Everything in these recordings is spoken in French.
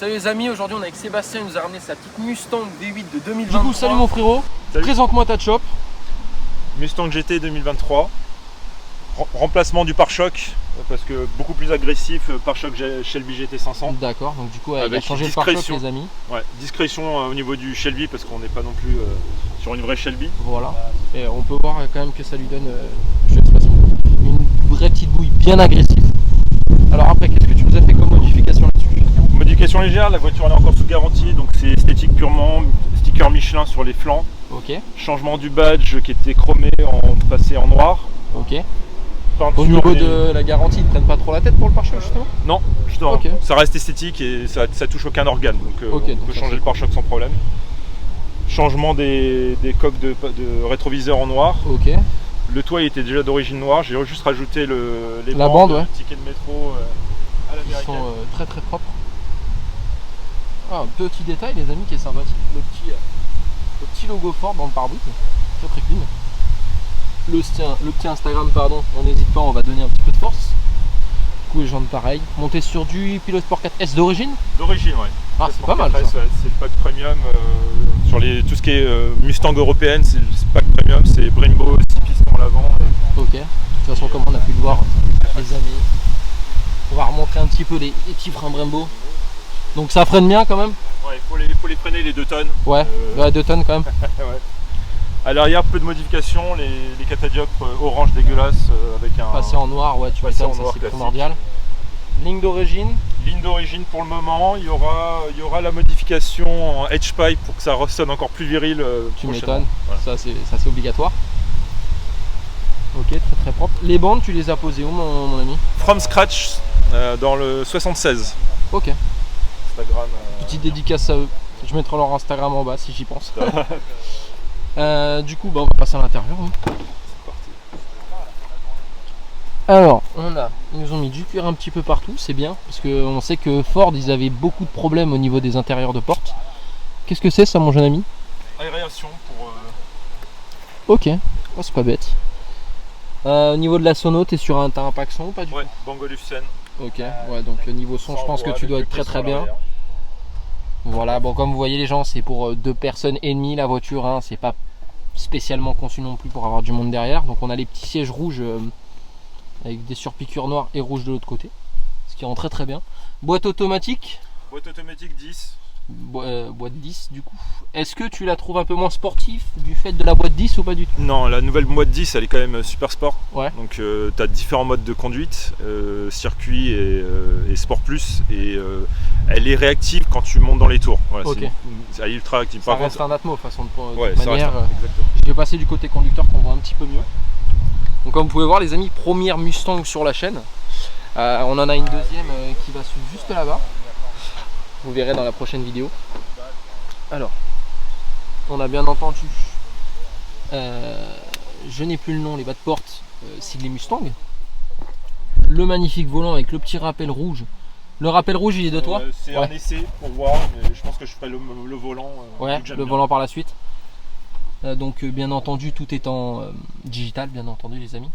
Salut les amis, aujourd'hui on est avec Sébastien, il nous a ramené sa petite Mustang V8 de 2023. Du coup, salut mon frérot, présente-moi ta shop. Mustang GT 2023. Remplacement du pare-choc, parce que beaucoup plus agressif, pare-choc Shelby GT 500. D'accord, donc du coup, il a Avec changé le pare-choc les amis. Ouais, discrétion au niveau du Shelby, parce qu'on n'est pas non plus sur une vraie Shelby. Voilà, et on peut voir quand même que ça lui donne, je sais pas si une vraie petite bouille bien agressive. Alors après, qu'est-ce que tu nous as fait comme modification là-dessus? Modification légère, la voiture elle est encore sous garantie, donc c'est esthétique purement, sticker Michelin sur les flancs. Ok. Changement du badge qui était chromé passé en noir. Ok. Peinture Au niveau de la garantie, ils ne prennent pas trop la tête pour le pare-choc justement? Non, justement, okay. Ça reste esthétique et ça touche aucun organe, donc okay, on peut changer le pare-choc sans problème. Changement des coques de rétroviseur en noir. Ok. Le toit il était déjà d'origine noire, j'ai juste rajouté les la bandes, bande, ouais. le ticket de métro à l'américaine. Ils sont très très propres. Ah, un petit détail les amis qui est sympathique, le petit logo Ford dans le pare-brise, très très clean. Le petit Instagram, pardon, on n'hésite pas, on va donner un petit peu de force. Du coup les jantes pareil. Monté sur du Pilot Sport 4S d'origine? D'origine, ouais. Ah, c'est pas mal ça. C'est le pack premium. Sur tout ce qui est Mustang européenne, c'est le pack premium, c'est Brembo, 6 pistons à l'avant. Ok, de toute façon comme on a pu le voir les amis, on va remontrer un petit peu les petits freins Brembo. Donc ça freine bien quand même? Ouais, il faut les freiner les 2 tonnes. Ouais, 2 tonnes quand même. Ouais. À l'arrière, peu de modifications, les catadioptres orange dégueulasse avec un... Passé en noir, ouais, tu m'étonnes, ça c'est primordial. Ligne d'origine? Ligne d'origine pour le moment, il y aura la modification en edge pipe pour que ça ressonne encore plus viril. Tu m'étonnes, voilà. Ça c'est obligatoire. Ok, très très propre. Les bandes, tu les as posées où mon ami? From scratch dans le 76. Ok. Instagram. Petite dédicace à eux. Je mettrai leur Instagram en bas si j'y pense. Du coup, on va passer à l'intérieur. Hein. C'est parti. Alors, ils nous ont mis du cuir un petit peu partout, c'est bien, parce qu'on sait que Ford, ils avaient beaucoup de problèmes au niveau des intérieurs de portes. Qu'est-ce que c'est ça, mon jeune ami? Aération pour... Ok, oh, c'est pas bête. Au niveau de la sono, t'es sur t'as un pack son ou pas du tout? Ouais, Bang & Olufsen. Ok, ouais, donc niveau son, je pense que tu dois être très très bien. Voilà, bon, comme vous voyez les gens, c'est pour 2 personnes et demie la voiture, hein, c'est pas spécialement conçu non plus pour avoir du monde derrière. Donc on a les petits sièges rouges avec des surpiqûres noires et rouges de l'autre côté, ce qui rend très très bien. Boîte automatique? Boîte automatique 10. Boîte 10 du coup. Est-ce que tu la trouves un peu moins sportive du fait de la boîte 10 ou pas du tout? Non, la nouvelle boîte 10 elle est quand même super sport. Ouais. Donc tu as différents modes de conduite, circuit et sport plus, et elle est réactive quand tu montes dans les tours. Voilà, okay. C'est ultra active. Ça reste un atmo façon de ouais, manière. Je vais passer du côté conducteur qu'on voit un petit peu mieux. Donc comme vous pouvez voir les amis, première Mustang sur la chaîne. On en a une deuxième qui va suivre juste là-bas. Vous verrez dans la prochaine vidéo. Alors, on a bien entendu, je n'ai plus le nom, les bas de porte, siglé Mustang. Le magnifique volant avec le petit rappel rouge. Le rappel rouge, il est de toi? C'est un essai pour voir, mais je pense que je ferai le volant. Ouais, le volant par la suite. Donc bien entendu, tout est en digital, bien entendu les amis.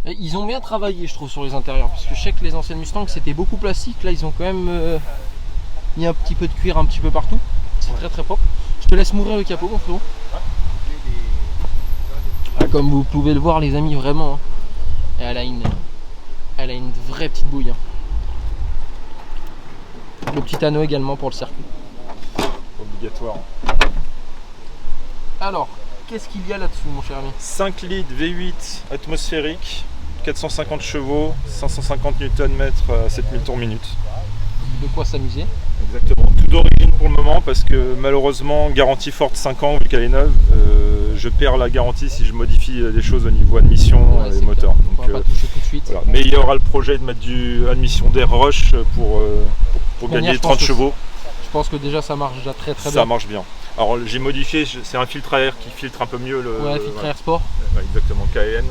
Et ils ont bien travaillé, je trouve, sur les intérieurs, parce que je sais que les anciennes Mustang c'était beaucoup plastique. Là, ils ont quand même mis un petit peu de cuir un petit peu partout. C'est très très propre. Je te laisse m'ouvrir le capot, mon frérot. Ah, comme vous pouvez le voir, les amis, vraiment. Hein. Et elle a une vraie petite bouille. Hein. Le petit anneau également pour le circuit. Obligatoire. Alors, qu'est-ce qu'il y a là-dessus, mon cher ami? 5 litres V8 atmosphérique, 450 chevaux, 550 Nm à 7000 tours minute. De quoi s'amuser. Exactement. Tout d'origine pour le moment parce que malheureusement, garantie forte 5 ans vu qu'elle est neuve, je perds la garantie si je modifie des choses au niveau admission et moteur. Donc, on va pas toucher tout de suite. Voilà. Mais il y aura le projet de mettre du admission d'air rush pour gagner 30 chevaux. Je pense que déjà ça marche déjà très bien. Ça marche bien. Alors j'ai modifié, c'est un filtre à air qui filtre un peu mieux le... Ouais, filtre à air sport. Ouais, exactement, KN.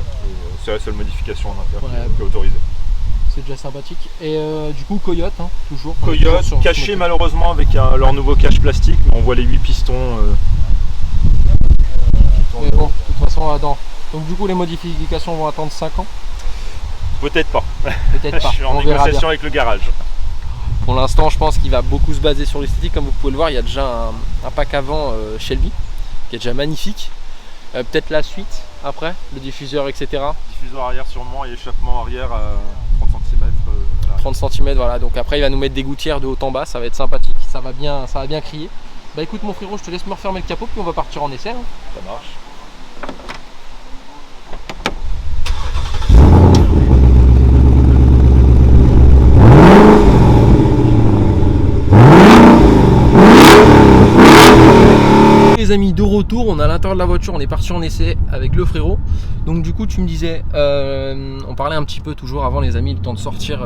C'est la seule modification en intérieur qui est autorisée. C'est déjà sympathique. Et du coup Coyote, hein, toujours. Coyote, caché malheureusement avec leur nouveau cache plastique, mais on voit les 8 pistons. Mais bon, de toute façon, donc du coup les modifications vont attendre 5 ans? Peut-être pas. Peut-être pas. Je suis en négociation avec le garage. Pour l'instant, je pense qu'il va beaucoup se baser sur l'esthétique. Comme vous pouvez le voir, il y a déjà un pack avant Shelby qui est déjà magnifique. Peut-être la suite après, le diffuseur, etc. Diffuseur arrière sûrement et échappement arrière à 30 cm. 30 cm, voilà. Donc après, il va nous mettre des gouttières de haut en bas. Ça va être sympathique. Ça va bien crier. Bah écoute, mon frérot, je te laisse me refermer le capot, puis on va partir en essai. Hein. Ça marche. Les amis, de retour, on est à l'intérieur de la voiture, on est parti en essai avec le frérot. Donc du coup tu me disais, on parlait un petit peu toujours avant les amis, le temps de sortir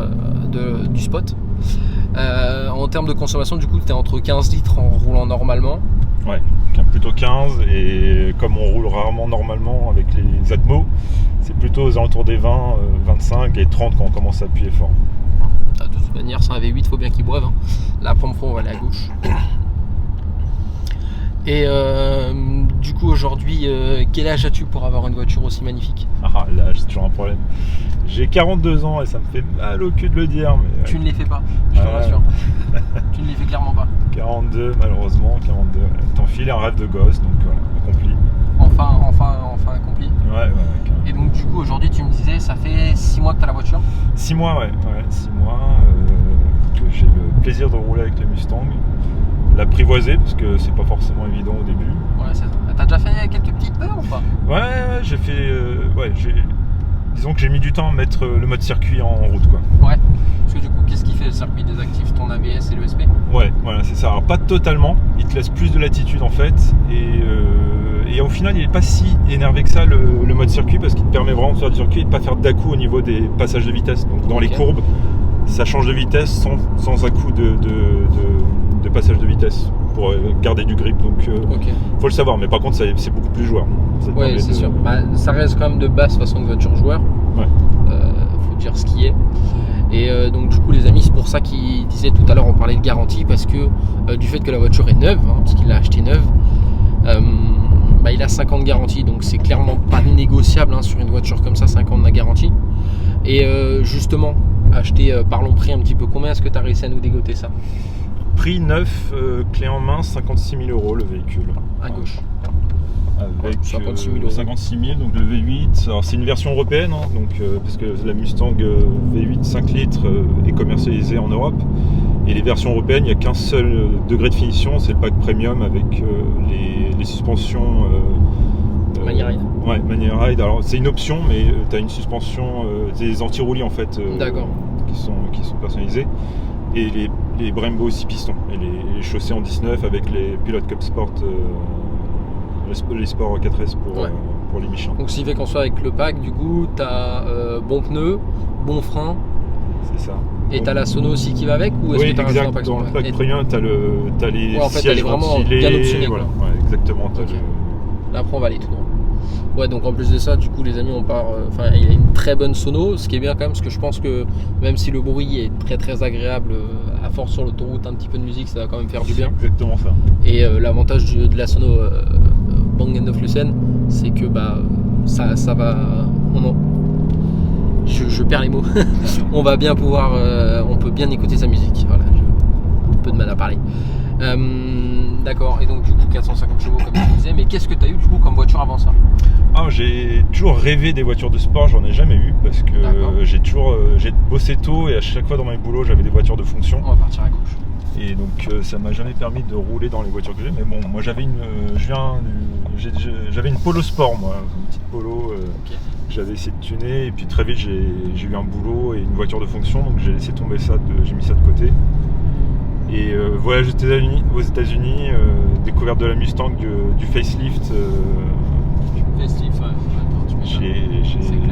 du spot. En termes de consommation, du coup tu es entre 15 litres en roulant normalement. Ouais, plutôt 15, et comme on roule rarement normalement avec les Atmos, c'est plutôt aux alentours des 20, 25 et 30 quand on commence à appuyer fort. De toute manière, c'est un V8, faut bien qu'il boive. Hein. La pompe front, on va aller à gauche. Et du coup aujourd'hui, quel âge as-tu pour avoir une voiture aussi magnifique? Ah là, c'est toujours un problème. J'ai 42 ans et ça me fait mal au cul de le dire. Mais tu ne les fais pas, je te rassure. Tu ne les fais clairement pas. 42 malheureusement, 42. Ton fil est un rêve de gosse, donc voilà, accompli. Enfin accompli. Ouais. Et donc du coup aujourd'hui tu me disais, ça fait 6 mois que tu as la voiture? 6 mois, ouais 6 mois que j'ai le plaisir de rouler avec la Mustang. L'apprivoiser parce que c'est pas forcément évident au début. Ouais, c'est ça. T'as déjà fait quelques petites peurs ou pas? Ouais, j'ai fait. Disons que j'ai mis du temps à mettre le mode circuit en route, quoi. Ouais. Parce que du coup, qu'est-ce qui fait le circuit désactive ton ABS et l'ESP? Ouais, voilà, c'est ça. Alors pas totalement. Il te laisse plus de latitude en fait. Et au final, il est pas si énervé que ça le mode circuit parce qu'il te permet vraiment de faire du circuit et de pas faire d'à-coup au niveau des passages de vitesse. Donc dans les courbes, ça change de vitesse sans à-coup de passage de vitesse pour garder du grip, donc faut le savoir, mais par contre c'est beaucoup plus joueur. Ouais, c'est sûr. Bah, ça reste quand même de base façon de voiture joueur. Ouais. Faut dire ce qui est. Et donc du coup les amis, c'est pour ça qu'il disait tout à l'heure, on parlait de garantie, parce que du fait que la voiture est neuve, hein, parce qu'il l'a acheté neuve, il a 5 ans de garantie, donc c'est clairement pas négociable hein, sur une voiture comme ça, 5 ans de garantie. Et justement, acheter, parlons prix un petit peu, combien est-ce que tu as réussi à nous dégoter ça? Prix neuf, clé en main, 56 000 € le véhicule. À gauche. Avec 56 000 €. 56 000, donc le V8. Alors c'est une version européenne, hein, donc, parce que la Mustang V8 5 litres est commercialisée en Europe. Et les versions européennes, il n'y a qu'un seul degré de finition, c'est le pack premium avec les suspensions. Mania Ride. Ouais, Mania Ride. Alors c'est une option, mais tu as une suspension, des anti-roulis en fait, qui sont personnalisées. Et les Brembo 6 pistons et les chaussées en 19 avec les Pilot Cup Sport, les Sport 4S pour les Michelin. Donc ce qui fait qu'on soit avec le pack, du coup tu as bon pneu, bon frein. C'est ça. Et tu as la sono aussi qui va avec, ou est-ce que tu as exact. Dans le pack premium, tu as les sièges ventilés. Bien optionnés, voilà. Ouais, exactement. Là après on va aller tout droit. Ouais, donc en plus de ça, du coup les amis, on part. Il a une très bonne sono, ce qui est bien quand même, parce que je pense que même si le bruit est très très agréable, à force sur l'autoroute, un petit peu de musique, ça va quand même faire du bien. Exactement ça. Et l'avantage de la sono Bang & Olufsen, c'est que ça va. Je perds les mots. On va bien pouvoir, on peut bien écouter sa musique. Voilà, j'ai un peu de mal à parler. D'accord, et donc du coup 450 chevaux comme je disais, mais qu'est-ce que tu as eu du coup comme voiture avant ça? J'ai toujours rêvé des voitures de sport, j'en ai jamais eu parce que j'ai bossé tôt et à chaque fois dans mes boulots j'avais des voitures de fonction. On va partir à gauche. Et donc ça m'a jamais permis de rouler dans les voitures que j'ai, mais bon, moi j'avais une Polo Sport, moi, une petite Polo. J'avais essayé de tuner et puis très vite j'ai eu un boulot et une voiture de fonction, donc j'ai laissé tomber ça, j'ai mis ça de côté. Et voyage aux États-Unis, découverte de la Mustang, du facelift.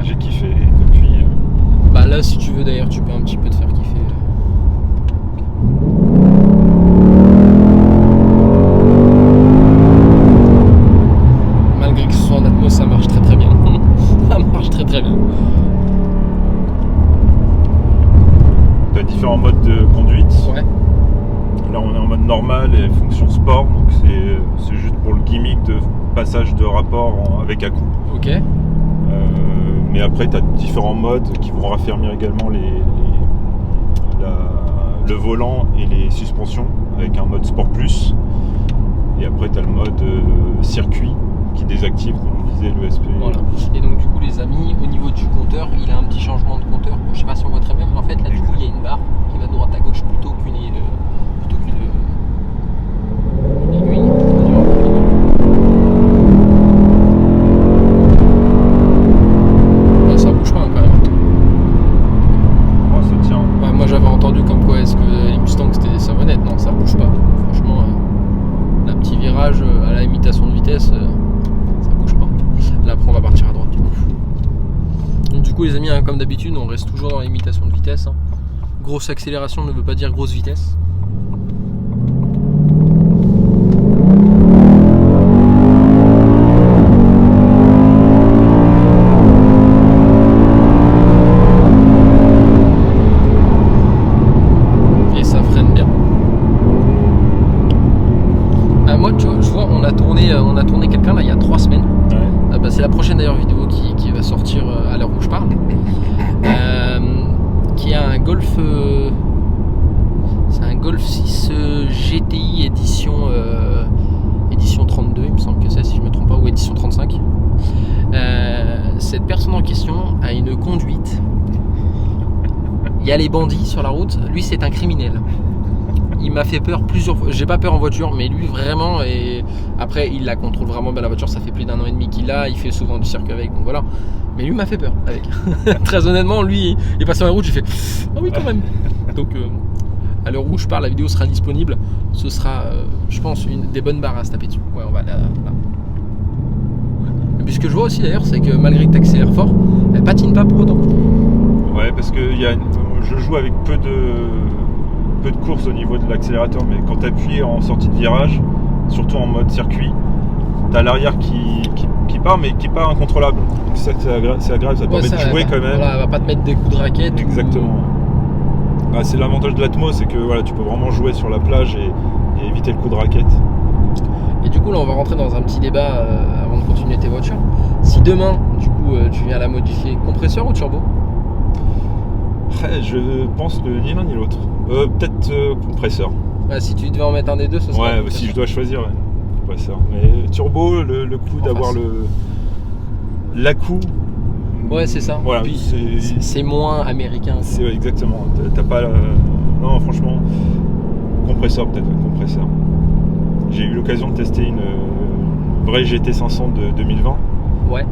J'ai kiffé depuis. Là, si tu veux d'ailleurs, tu peux un petit peu te faire kiffer. Malgré que ce soit en Atmos, ça marche très très bien. Ça marche très très bien. Tu as différents modes de conduite. Ouais. Là on est en mode normal et fonction sport, donc c'est juste pour le gimmick de passage de rapport avec à-coup. Ok. Mais après tu as différents modes qui vont raffermir également le volant et les suspensions avec un mode Sport Plus. Et après, tu as le mode circuit qui désactive, comme on disait, le SP. Voilà. Et donc du coup les amis, au niveau du compteur, il a un petit changement de compteur. Bon, je sais pas si on voit très bien, mais en fait là du coup il y a une barre qui va de droite à gauche plutôt qu'une aiguille. Ouais, ça bouge pas quand même. Oh, ça tient. Ouais, moi j'avais entendu comme quoi est-ce que les Mustangs c'était des savonnettes. Non, ça bouge pas. Franchement, un petit virage à la limitation de vitesse, ça bouge pas. Là après on va partir à droite du coup. Donc, du coup les amis, hein, comme d'habitude on reste toujours dans la limitation de vitesse. Hein. Grosse accélération ne veut pas dire grosse vitesse. Et ça freine bien. Moi tu vois, je vois on a tourné quelqu'un là il y a 3 semaines. Ouais. Bah, c'est la prochaine d'ailleurs vidéo qui va sortir à l'heure où je parle. Qui a un Golf. C'est un Golf 6 GTI édition 32, il me semble que c'est, si je me trompe pas, ou édition 35. Cette personne en question a une conduite. Il y a les bandits sur la route, lui c'est un criminel. Il m'a fait peur plusieurs fois. J'ai pas peur en voiture, mais lui vraiment. Et après, il la contrôle vraiment bien la voiture. Ça fait plus d'1 an et demi qu'il l'a. Il fait souvent du circuit avec, donc voilà. Mais lui m'a fait peur avec. Très honnêtement, lui, il est passé sur la route. J'ai fait ah oui quand même. Donc à l'heure où je parle, la vidéo sera disponible. Ce sera, je pense, des bonnes barres à se taper dessus. Ouais, on va là. Et puis ce que je vois aussi d'ailleurs, c'est que malgré que tu accélères fort, elle patine pas pour autant. Ouais, parce que je joue avec peu de course au niveau de l'accélérateur, mais quand tu appuies en sortie de virage, surtout en mode circuit, tu as l'arrière qui part, mais qui part incontrôlable. Donc ça, c'est agréable, ça permet de jouer quand même. Voilà, elle va pas te mettre des coups de raquette. Exactement. Ah, c'est l'avantage de l'Atmo, c'est que voilà, tu peux vraiment jouer sur la plage et éviter le coup de raquette. Et du coup là on va rentrer dans un petit débat avant de continuer tes voitures. Si demain du coup tu viens la modifier, compresseur ou turbo? Je pense que ni l'un ni l'autre. Peut-être compresseur. Bah, si tu devais en mettre un des deux, ce serait. Ouais, si je dois choisir, ouais, compresseur. Mais turbo, le coup d'avoir l'à-coup. Ouais, c'est ça. Voilà, puis c'est moins américain. C'est exactement. T'as pas. Non, franchement, compresseur peut-être, compresseur. J'ai eu l'occasion de tester une vraie GT500 de 2020. Ouais.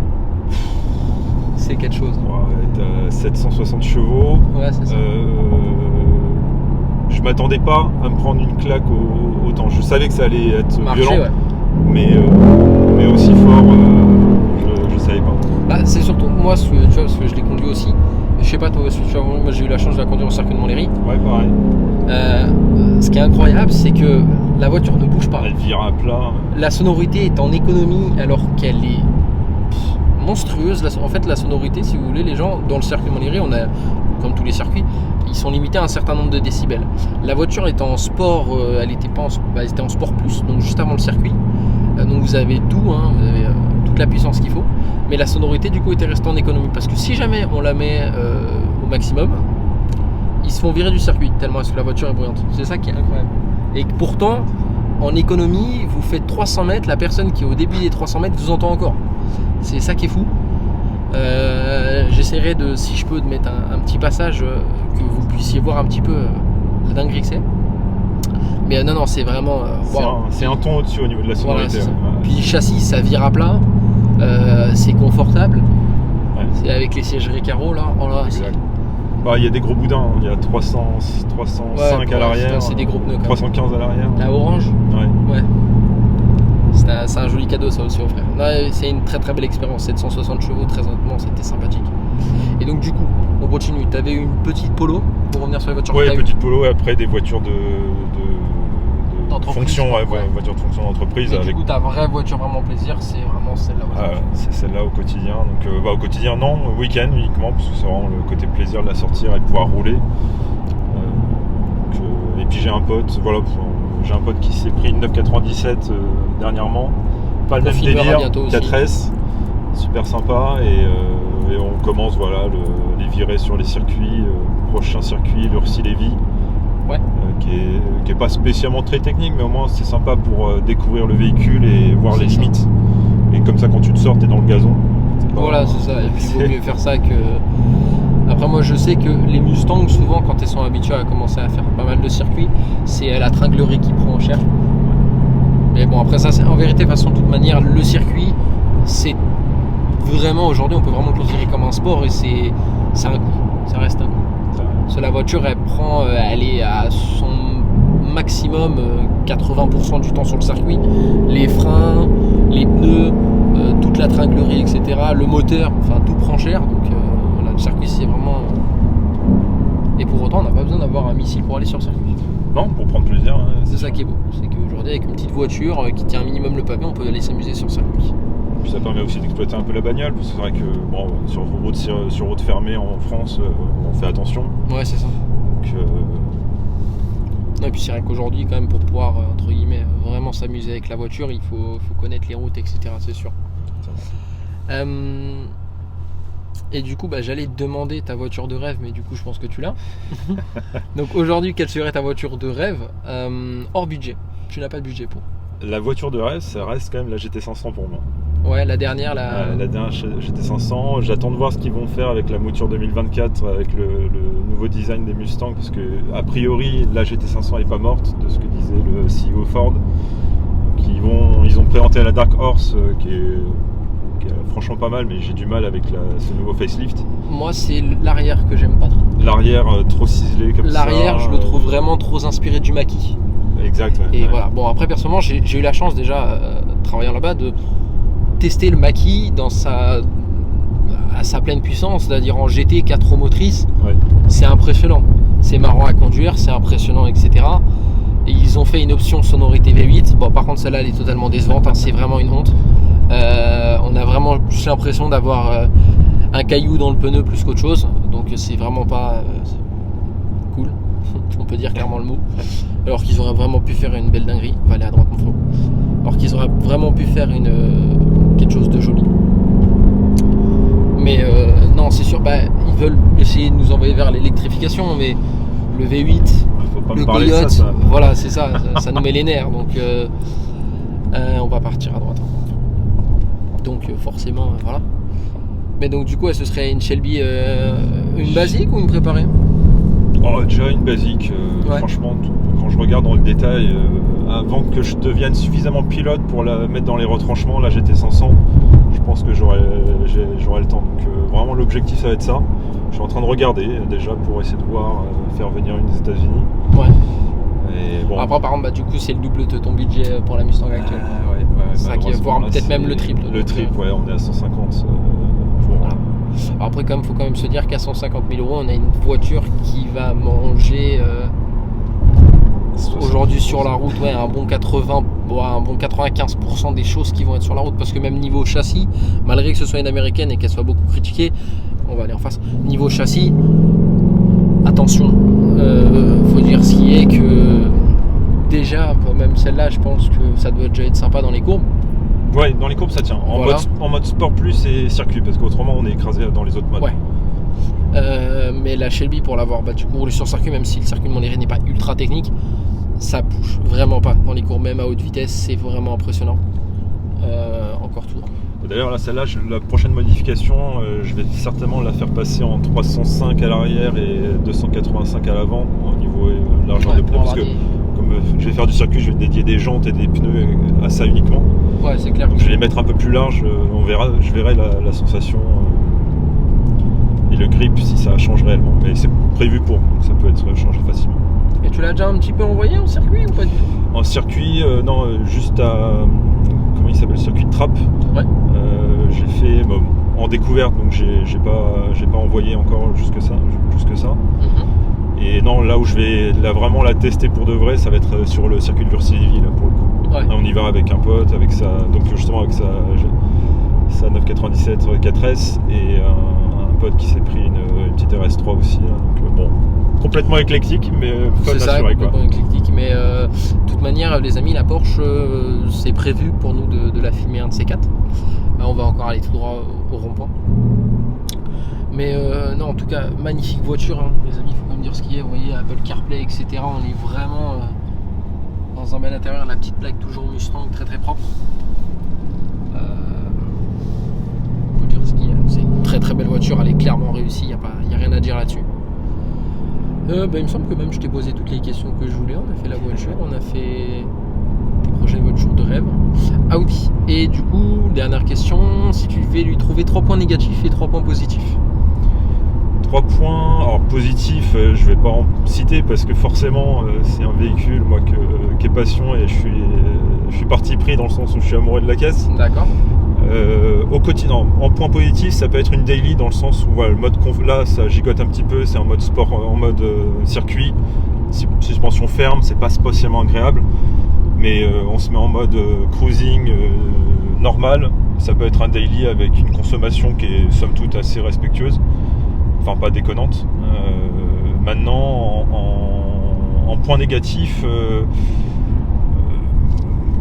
C'est quelque chose. Ouais, t'as 760 chevaux. Ouais, c'est ça. Je m'attendais pas à me prendre une claque autant. Je savais que ça allait être violent, ouais. mais aussi fort, je savais pas. Bah, c'est surtout moi, tu vois, parce que je l'ai conduit aussi. Je sais pas toi, moi j'ai eu la chance de la conduire au circuit de Montlhéry. Ouais, pareil. Ce qui est incroyable, c'est que la voiture ne bouge pas. Elle vire à plat. La sonorité est en économie alors qu'elle est monstrueuse. En fait, la sonorité, si vous voulez, les gens dans le circuit de Montlhéry, on a, comme tous les circuits, ils sont limités à un certain nombre de décibels. La voiture est en sport, elle était en sport plus, donc juste avant le circuit. Donc vous avez tout, hein, vous avez toute la puissance qu'il faut. Mais la sonorité du coup était restée en économie parce que si jamais on la met au maximum, ils se font virer du circuit tellement est-ce que la voiture est bruyante. C'est ça qui est incroyable. Et pourtant, en économie, vous faites 300 mètres, la personne qui est au début des 300 mètres vous entend encore. C'est ça qui est fou. J'essaierai de, si je peux, de mettre un petit passage que vous puissiez voir un petit peu la dinguerie que c'est. Mais non, c'est vraiment. Wow. C'est un ton au-dessus au niveau de la sonorité. Voilà, puis le châssis, ça vire à plat. C'est confortable. Ouais. C'est avec les sièges Recaro là. Oh là, il y a des gros boudins, il y a 305 à l'arrière. C'est des gros pneus. 315 à l'arrière. La orange. Ouais. C'est un joli cadeau ça aussi, mon frère. C'est une très très belle expérience. 760 chevaux, très honnêtement, c'était sympathique. Et donc du coup, on continue. Tu avais une petite Polo pour revenir sur les voitures. Ouais, petite Polo et après des voitures de fonction, voiture de fonction d'entreprise. Du coup, ta vraie voiture vraiment plaisir, c'est vraiment celle-là. C'est celle-là au quotidien. Donc, au quotidien, non, au week-end uniquement, parce que c'est vraiment le côté plaisir de la sortir et de pouvoir rouler. Et puis j'ai un pote, qui s'est pris une 997 dernièrement. Pas le même délire, 4S, super sympa. Et on commence les virer sur les circuits, prochain circuit, l'Ursi-Lévy. Ouais. Qui est pas spécialement très technique, mais au moins c'est sympa pour découvrir le véhicule et voir les limites. Et comme ça, quand tu te sors, t'es dans le gazon. Voilà, c'est ça. Et puis il vaut mieux faire ça que. Après, moi je sais que les Mustangs, souvent quand elles sont habituées à commencer à faire pas mal de circuits, c'est la tringlerie qui prend en cher. Mais bon, après ça, c'est en vérité, de toute manière, le circuit, c'est vraiment aujourd'hui, on peut vraiment le considérer comme un sport et c'est un coût. Ça reste un coût. Parce que la voiture, elle est à son maximum 80% du temps sur le circuit. Les freins, les pneus, toute la tringlerie, etc. Le moteur, enfin tout prend cher. Donc voilà, le circuit, c'est vraiment. Et pour autant, on n'a pas besoin d'avoir un missile pour aller sur le circuit. Non, pour prendre plaisir. Hein, c'est ça qui est beau. C'est qu'aujourd'hui, avec une petite voiture qui tient un minimum le pavé, on peut aller s'amuser sur le circuit. Puis ça permet aussi d'exploiter un peu la bagnole, parce que c'est vrai que bon, sur route fermée en France, on fait attention. Ouais, c'est ça. Donc, non, et puis c'est vrai qu'aujourd'hui, quand même, pour pouvoir, entre guillemets, vraiment s'amuser avec la voiture, il faut connaître les routes, etc. C'est sûr. Et du coup, j'allais te demander ta voiture de rêve, mais du coup, je pense que tu l'as. Donc aujourd'hui, quelle serait ta voiture de rêve hors budget? Tu n'as pas de budget pour. La voiture de rêve, ça reste quand même la GT500 pour moi. Ouais, la dernière, la dernière GT500. J'attends de voir ce qu'ils vont faire avec la mouture 2024, avec le nouveau design des Mustangs, parce que a priori, la GT500 n'est pas morte, de ce que disait le CEO Ford. Donc, ils ont présenté la Dark Horse, qui est franchement pas mal, mais j'ai du mal avec ce nouveau facelift. Moi, c'est l'arrière que j'aime pas trop. L'arrière trop ciselé comme ça. L'arrière, je le trouve vraiment trop inspiré du maquis. Exact. Ouais, et voilà. Bon, après, personnellement, j'ai eu la chance déjà, travaillant là-bas, de tester le maquis à sa pleine puissance, c'est-à-dire en GT 4 roues motrices. Ouais. C'est impressionnant. C'est marrant à conduire, c'est impressionnant, etc. Et ils ont fait une option sonorité V8. Bon, par contre, celle-là, elle est totalement décevante. Hein, c'est vraiment une honte. On a vraiment plus l'impression d'avoir un caillou dans le pneu plus qu'autre chose. Donc, c'est vraiment pas cool. On peut dire clairement le mot. Alors qu'ils auraient vraiment pu faire une belle dinguerie. Va aller à droite, mon frère. Alors qu'ils auraient vraiment pu faire quelque chose de joli. Mais non, c'est sûr, ils veulent essayer de nous envoyer vers l'électrification, mais le V8, faut pas le me parler de Coyote, ça. voilà, c'est ça, ça nous met les nerfs. Donc on va partir à droite. Donc forcément, voilà. Mais donc du coup, ce serait une Shelby, une basique ou une préparée? Oh, déjà une basique. Ouais. Franchement, quand je regarde dans le détail, avant que je devienne suffisamment pilote pour la mettre dans les retranchements, la GT500, je pense que j'aurai le temps. Donc vraiment l'objectif, ça va être ça. Je suis en train de regarder déjà pour essayer de voir faire venir une des États-Unis. Ouais. Et bon. Après, par exemple, du coup, c'est le double de ton budget pour la Mustang actuelle. Ouais, c'est ça qui va pouvoir peut-être même le triple. Le triple, ouais, on est à 150. Voilà. Après, il faut quand même se dire qu'à 150 000 €, on a une voiture qui va manger aujourd'hui sur la route, un bon 95% des choses qui vont être sur la route. Parce que même niveau châssis, malgré que ce soit une américaine et qu'elle soit beaucoup critiquée, on va aller en face. Niveau châssis, attention, faut dire ce qui est que déjà, même celle-là, je pense que ça doit déjà être sympa dans les courbes. Ouais, dans les courbes ça tient. En mode sport plus et circuit, parce qu'autrement on est écrasé dans les autres modes. Ouais. Mais la Shelby, pour l'avoir du coup roulé sur circuit, même si le circuit de Montlhéry n'est pas ultra technique, ça bouge vraiment pas dans les courbes, même à haute vitesse, c'est vraiment impressionnant. Encore tout. D'ailleurs, là, celle-là, la prochaine modification, je vais certainement la faire passer en 305 à l'arrière et 285 à l'avant au niveau largeur de pneus, parce que comme je vais faire du circuit, je vais dédier des jantes et des pneus à ça uniquement. Ouais, c'est clair. Donc je vais les mettre un peu plus large, je verrai la sensation et le grip si ça change réellement. Mais c'est prévu pour, donc ça peut être changé facilement. Et tu l'as déjà un petit peu envoyé en circuit ou pas du tout? En circuit, non, juste à... Comment il s'appelle? Le circuit de Trappes. Ouais. J'ai fait en découverte, donc j'ai pas envoyé encore plus que ça. Et non, là où je vais vraiment la tester pour de vrai, ça va être sur le circuit de Lurcy-Lévis, là, pour le coup. Ouais. Là, on y va avec un pote, avec donc justement avec sa 997 4S et un pote qui s'est pris une petite RS3 aussi. Là, donc bon, complètement éclectique, mais fun c'est ça, assuré, complètement éclectique. Mais de toute manière, les amis, la Porsche, c'est prévu pour nous de la filmer un de ces quatre. On va encore aller tout droit au rond-point. Mais non, en tout cas, magnifique voiture, hein, les amis, il faut quand même dire ce qu'il y a. Vous voyez, Apple CarPlay, etc. On est vraiment dans un bel intérieur. La petite plaque toujours Mustang, très très propre. Faut dire ce qu'il y a. C'est une très très belle voiture, elle est clairement réussie, il n'y a rien à dire là-dessus. Il me semble que même je t'ai posé toutes les questions que je voulais. On a fait la voiture, on a fait tes prochaines voitures de rêve. Ah oui, et du coup, dernière question, si tu devais lui trouver 3 points négatifs et 3 points positifs. 3 points, alors positifs, je vais pas en citer parce que forcément c'est un véhicule moi qui est passion et je suis parti pris dans le sens où je suis amoureux de la caisse. D'accord. Au quotidien, en point positif, ça peut être une daily dans le sens où voilà, le mode là ça gigote un petit peu, c'est en mode sport, en mode circuit, suspension ferme, c'est pas spécialement agréable, mais on se met en mode cruising normal, ça peut être un daily avec une consommation qui est somme toute assez respectueuse, enfin pas déconnante. Maintenant en point négatif,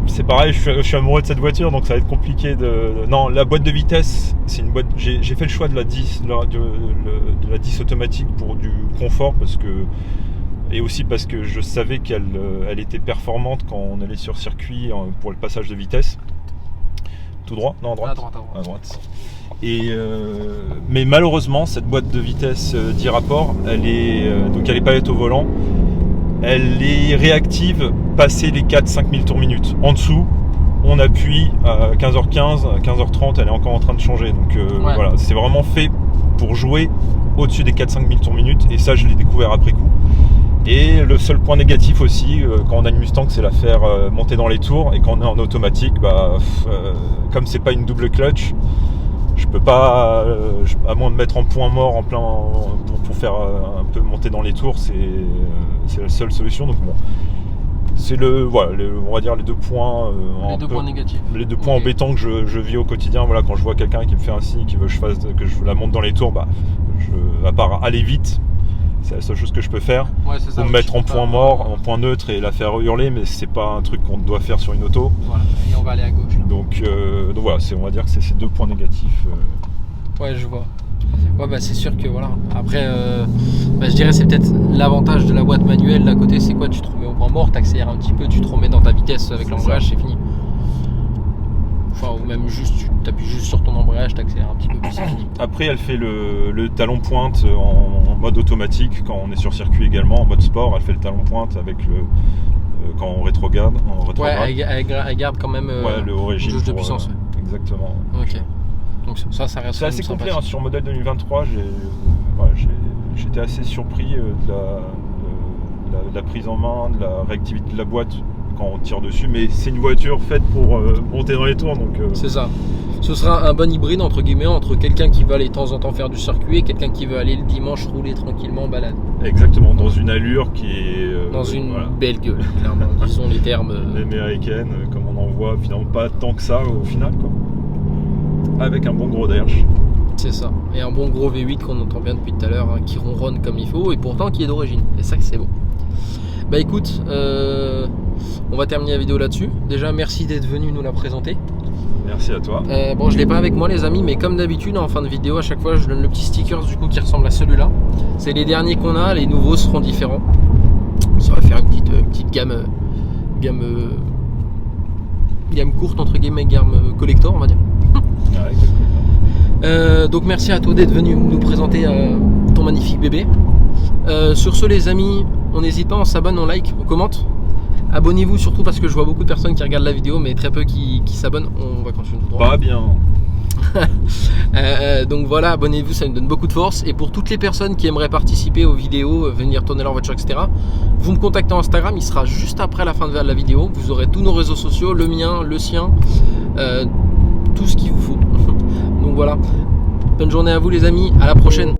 c'est pareil, je suis amoureux de cette voiture, donc ça va être compliqué Non, la boîte de vitesse, c'est une boîte. J'ai fait le choix de la 10, de la 10 automatique pour du confort et aussi parce que je savais qu'elle était performante quand on allait sur circuit pour le passage de vitesse. Tout droit ? Non, à droite. À droite. Mais malheureusement, cette boîte de vitesse 10 rapports, elle est palette au volant. Elle est réactive passé les 4-5 000 tours minute. En dessous, on appuie à 15h15, à 15h30, elle est encore en train de changer. Donc voilà, c'est vraiment fait pour jouer au-dessus des 4-5 000 tours minute. Et ça, je l'ai découvert après coup. Et le seul point négatif aussi, quand on a une Mustang, c'est la faire monter dans les tours. Et quand on est en automatique, comme c'est pas une double clutch, je peux pas, à moins de mettre en point mort en plein pour faire un peu monter dans les tours, c'est la seule solution. Donc bon, c'est on va dire les 2 points. Points négatifs. Les 2 points embêtants que je vis au quotidien. Voilà, quand je vois quelqu'un qui me fait un signe, qui veut que je la monte dans les tours, à part aller vite, c'est la seule chose que je peux faire. Ou me mettre en point mort, en point neutre et la faire hurler, mais c'est pas un truc qu'on doit faire sur une auto. Voilà, et on va aller à gauche. Là. Donc voilà, on va dire que c'est ces 2 points négatifs. Ouais, je vois. Ouais, c'est sûr que voilà. Après, je dirais c'est peut-être l'avantage de la boîte manuelle d'à côté, c'est quoi? Tu te remets au point mort, t'accélères un petit peu, tu te remets dans ta vitesse avec l'embrayage, c'est fini. Enfin, ou même juste, tu t'appuies juste sur ton embrayage, t'accélères un petit peu plus, c'est fini. Après, elle fait le talon pointe en mode automatique quand on est sur circuit également, en mode sport. Elle fait le talon pointe avec quand on rétrograde. Ouais, elle garde quand même le haut régime jauge de puissance. Exactement. Ok. Donc ça reste. C'est assez complet hein, sur modèle 2023. J'étais assez surpris de la prise en main, de la réactivité de la boîte quand on tire dessus. Mais c'est une voiture faite pour monter dans les tours, donc. C'est ça. Ce sera un bon hybride entre guillemets entre quelqu'un qui va aller de temps en temps faire du circuit et quelqu'un qui veut aller le dimanche rouler tranquillement en balade. Exactement, dans une allure qui est. Dans une belle gueule, clairement. Disons les termes. Américaine, comme on en voit finalement pas tant que ça au final, quoi. Avec un bon gros derche. C'est ça. Et un bon gros V8 qu'on entend bien depuis tout à l'heure, hein, qui ronronne comme il faut et pourtant qui est d'origine. Et ça que c'est bon. Bah écoute, on va terminer la vidéo là-dessus. Déjà merci d'être venu nous la présenter. Merci à toi. Bon, je l'ai pas avec moi les amis, mais comme d'habitude en fin de vidéo à chaque fois je donne le petit sticker du coup qui ressemble à celui-là. C'est les derniers qu'on a, les nouveaux seront différents. Ça va faire une petite gamme courte entre guillemets, gamme collector on va dire. Donc merci à toi d'être venu nous présenter ton magnifique bébé. Sur ce les amis, on n'hésite pas, on s'abonne, on like, on commente. Abonnez-vous surtout parce que je vois beaucoup de personnes qui regardent la vidéo mais très peu qui s'abonnent. On va continuer tout droit. Pas bien. Donc voilà, abonnez-vous, ça nous donne beaucoup de force. Et pour toutes les personnes qui aimeraient participer aux vidéos, venir tourner leur voiture, etc., vous me contactez en Instagram, il sera juste après la fin de la vidéo. Vous aurez tous nos réseaux sociaux, le mien, le sien, tout ce qu'il vous faut. Donc voilà, bonne journée à vous les amis, à la prochaine.